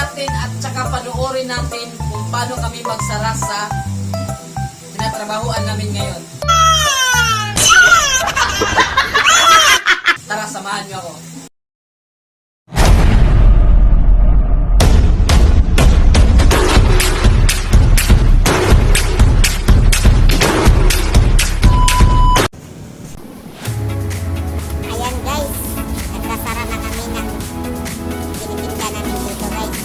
natin at saka panoorin natin kung paano kami magsara sa tinatrabahuan namin ngayon. Tara, samahan niyo ako. Ayan guys, nagkasara na kami ng tinitinda namin dito guys.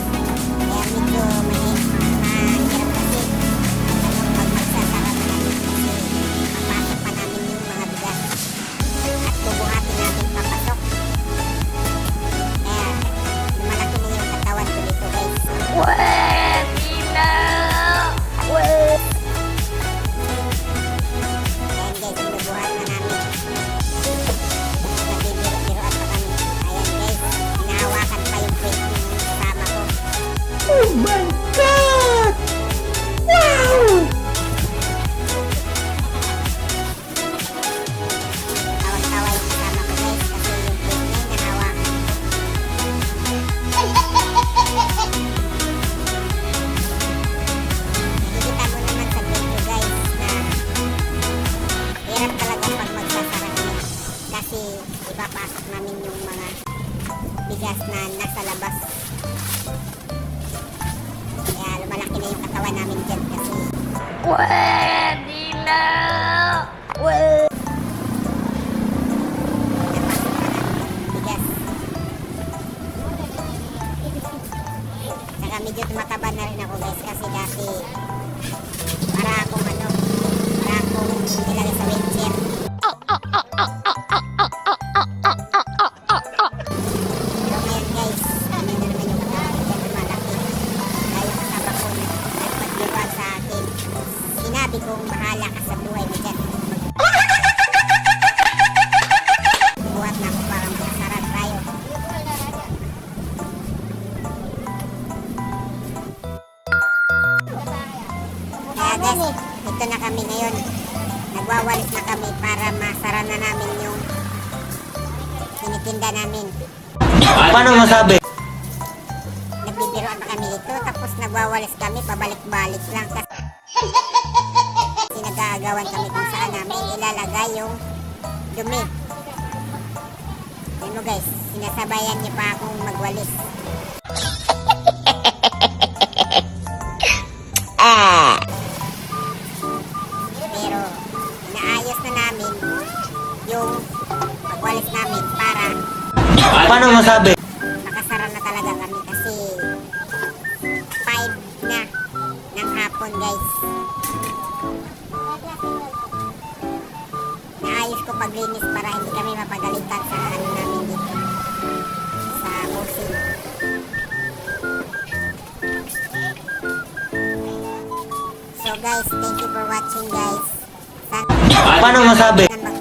Kaya medyo mahirap kasi pag magsasara na namin kasi papasok pa namin yung mga bigas at bubuhatin natin papasok. Kaya lumalaki na yung katawan ko dito guys. Pwede na! Ayan guys, binubuhat na namin. Nagbibiro-biro at pa kami. Ayan guys, hinahawakan pa yung plate ng kasama ko. Oh my God! Wow! Tawag-tawa yung kasama ko guys kasi yung plate niya hinahawakan. Nakikita mo naman sa video guys na hirap talaga pag magsasara kami kasi ipapasok namin yung mga bigas na nasa labas. Kaya lumalaki na yung katawan namin dyan kasi pwede na! Bigas. Saka medyo tumataba na rin ako guys kasi dati para akong nilagay sa wheelchair. Pero ngayon guys, ano na naman yung katawan ko dyan lumalaki. Dahil kasama ko nagpagdiwag sa akin. Sinabi kong bahala ka sa buhay mo dyan. Buhat na ako para makasarap tayo. Kaya guys, ito na kami ngayon. Nagwawalis na kami para masara na namin yung tinitinda namin. Paano masabi? Nagbibiroan pa kami dito tapos nagwawalis kami pabalik-balik lang kasi nag-aagawan kami kung saan namin ilalagay yung dumi. Yan mo guys, sinasabayan niyo pa akong magwalis. Pero inaayos na namin yung pagwalis namin para Paano masabi? makasara na talaga kami kasi 5 na ng hapon guys. Naayos ko paglinis para hindi kami mapagalitan sa ano namin dito sa bossing. So guys, thank you for watching guys. Sana Paano masabi? mag